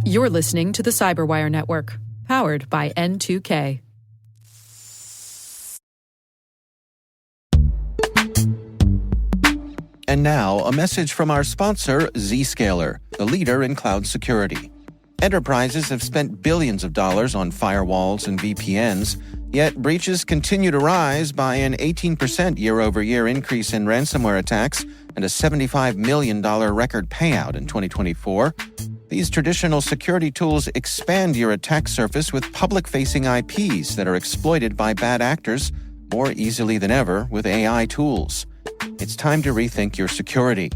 You're listening to the Cyberwire Network, powered by N2K. And now, a message from our sponsor, Zscaler, the leader in cloud security. Enterprises have spent billions of dollars on firewalls and VPNs, yet breaches continue to rise by an 18% year-over-year increase in ransomware attacks and a $75 million record payout in 2024. These traditional security tools expand your attack surface with public-facing IPs that are exploited by bad actors more easily than ever with AI tools. It's time to rethink your security.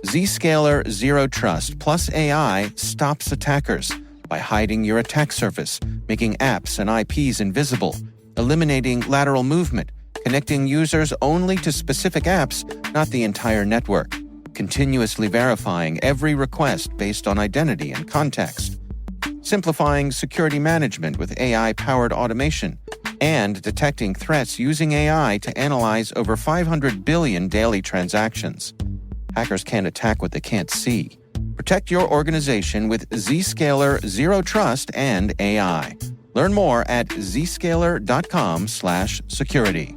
Zscaler Zero Trust plus AI stops attackers by hiding your attack surface, making apps and IPs invisible, eliminating lateral movement, connecting users only to specific apps, not the entire network, continuously verifying every request based on identity and context, simplifying security management with AI-powered automation, and detecting threats using AI to analyze over 500 billion daily transactions. Hackers can't attack what they can't see. Protect your organization with Zscaler Zero Trust and AI. Learn more at zscaler.com/security.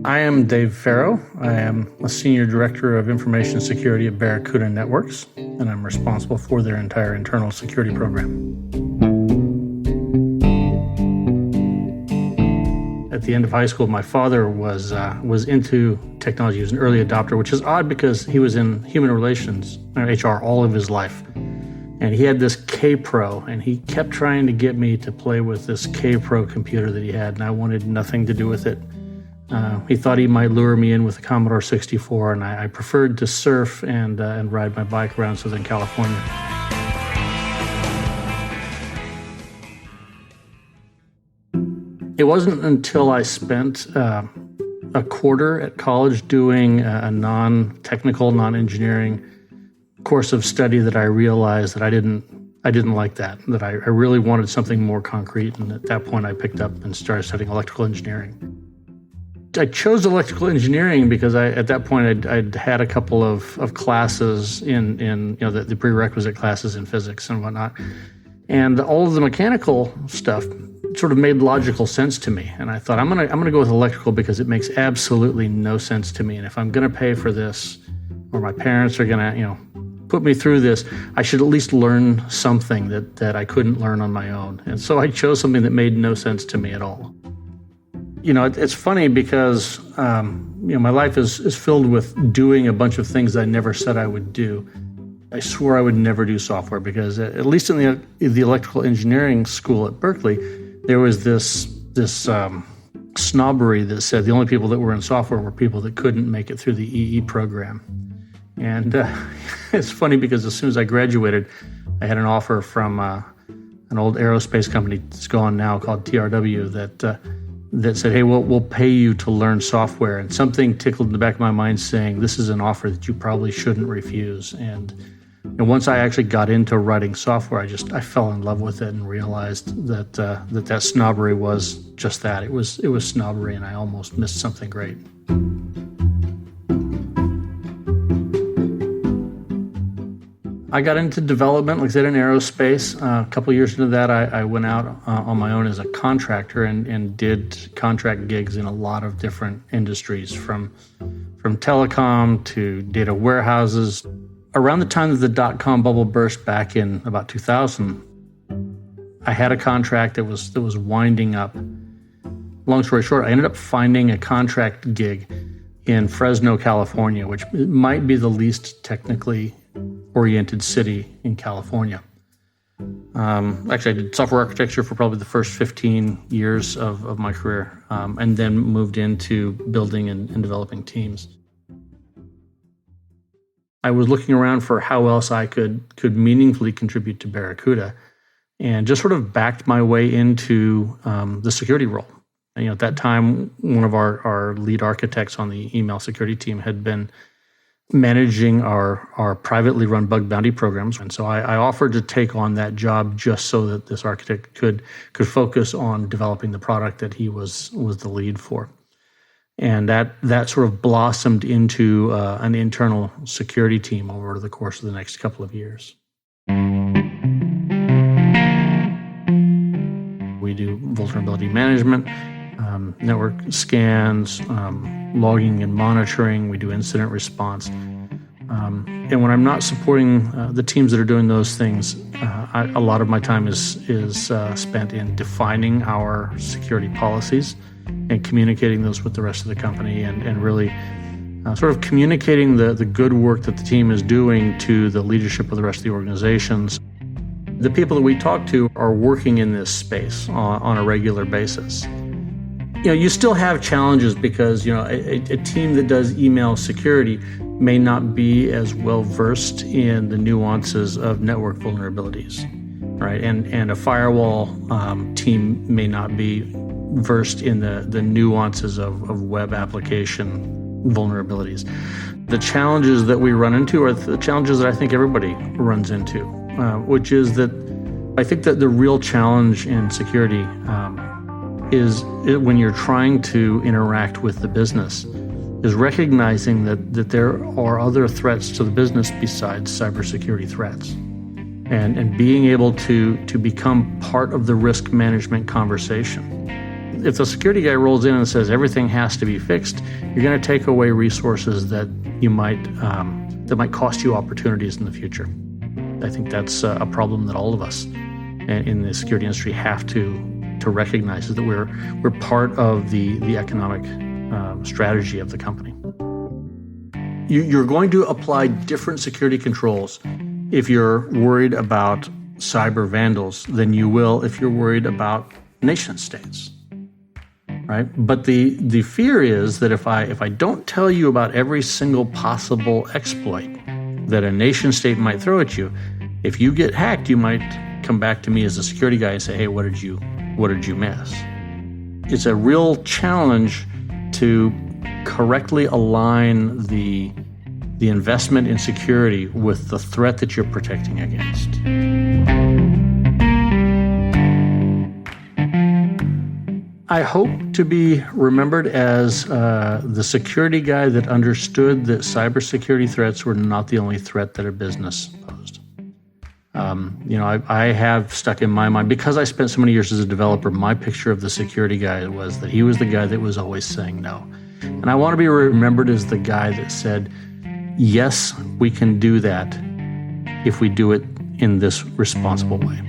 I am Dave Farrow. I am a Senior Director of Information Security at Barracuda Networks, and I'm responsible for their entire internal security program. At the end of high school, my father was into technology. He was an early adopter, which is odd because he was in human relations, or HR, all of his life. And he had this K-Pro, and he kept trying to get me to play with this K-Pro computer that he had, and I wanted nothing to do with it. He thought he might lure me in with a Commodore 64, and I preferred to surf and ride my bike around Southern California. It wasn't until I spent a quarter at college doing a non-technical, non-engineering course of study that I realized that I didn't like that I really wanted something more concrete, and at that point I picked up and started studying electrical engineering. I chose electrical engineering because at that point I'd had a couple of classes in the prerequisite classes in physics and whatnot, and all of the mechanical stuff sort of made logical sense to me. And I thought I'm gonna go with electrical because it makes absolutely no sense to me. And if I'm gonna pay for this, or my parents are gonna put me through this, I should at least learn something that I couldn't learn on my own. And so I chose something that made no sense to me at all. It's funny because, my life is filled with doing a bunch of things I never said I would do. I swore I would never do software because, at least in the electrical engineering school at Berkeley, there was this snobbery that said the only people that were in software were people that couldn't make it through the EE program. And it's funny because as soon as I graduated, I had an offer from an old aerospace company that's gone now called TRW that said, hey, we'll pay you to learn software. And something tickled in the back of my mind saying, this is an offer that you probably shouldn't refuse. And once I actually got into writing software, I fell in love with it and realized that snobbery was just that. It was snobbery, and I almost missed something great. I got into development, like I said, in aerospace. A couple of years into that, I went out on my own as a contractor and did contract gigs in a lot of different industries, from telecom to data warehouses. Around the time that the dot-com bubble burst back in about 2000, I had a contract that was winding up. Long story short, I ended up finding a contract gig in Fresno, California, which might be the least technically oriented city in California. Actually, I did software architecture for probably the first 15 years of my career, and then moved into building and developing teams. I was looking around for how else I could meaningfully contribute to Barracuda, and just sort of backed my way into the security role. And, at that time, one of our lead architects on the email security team had been managing our privately run bug bounty programs. And so I offered to take on that job just so that this architect could focus on developing the product that he was the lead for. And that sort of blossomed into an internal security team over the course of the next couple of years. We do vulnerability management, network scans, logging and monitoring. We do incident response. And when I'm not supporting the teams that are doing those things, a lot of my time is spent in defining our security policies and communicating those with the rest of the company, and really sort of communicating the good work that the team is doing to the leadership of the rest of the organizations. The people that we talk to are working in this space on a regular basis. You still have challenges because, a team that does email security may not be as well versed in the nuances of network vulnerabilities, right? And a firewall team may not be versed in the nuances of web application vulnerabilities. The challenges that we run into are the challenges that I think everybody runs into, which is that I think that the real challenge in security is when you're trying to interact with the business, is recognizing that there are other threats to the business besides cybersecurity threats. And being able to become part of the risk management conversation. If the security guy rolls in and says everything has to be fixed, you're going to take away resources that might cost you opportunities in the future. I think that's a problem that all of us in the security industry have to recognize, is that we're part of the economic strategy of the company. You're going to apply different security controls if you're worried about cyber vandals than you will if you're worried about nation states, right? But the fear is that if I don't tell you about every single possible exploit that a nation state might throw at you, if you get hacked, you might come back to me as a security guy and say, hey, what did you miss? It's a real challenge to correctly align the investment in security with the threat that you're protecting against. I hope to be remembered as the security guy that understood that cybersecurity threats were not the only threat that a business posed. I have stuck in my mind, because I spent so many years as a developer, my picture of the security guy was that he was the guy that was always saying no. And I want to be remembered as the guy that said, yes, we can do that if we do it in this responsible way.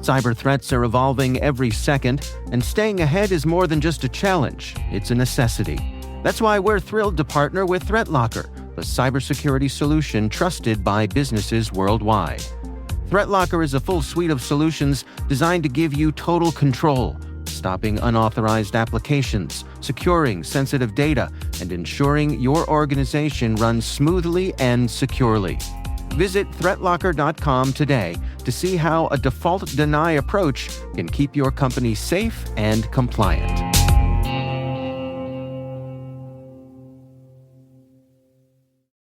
Cyber threats are evolving every second, and staying ahead is more than just a challenge, it's a necessity. That's why we're thrilled to partner with ThreatLocker, the cybersecurity solution trusted by businesses worldwide. ThreatLocker is a full suite of solutions designed to give you total control, stopping unauthorized applications, securing sensitive data, and ensuring your organization runs smoothly and securely. Visit threatlocker.com today to see how a default deny approach can keep your company safe and compliant.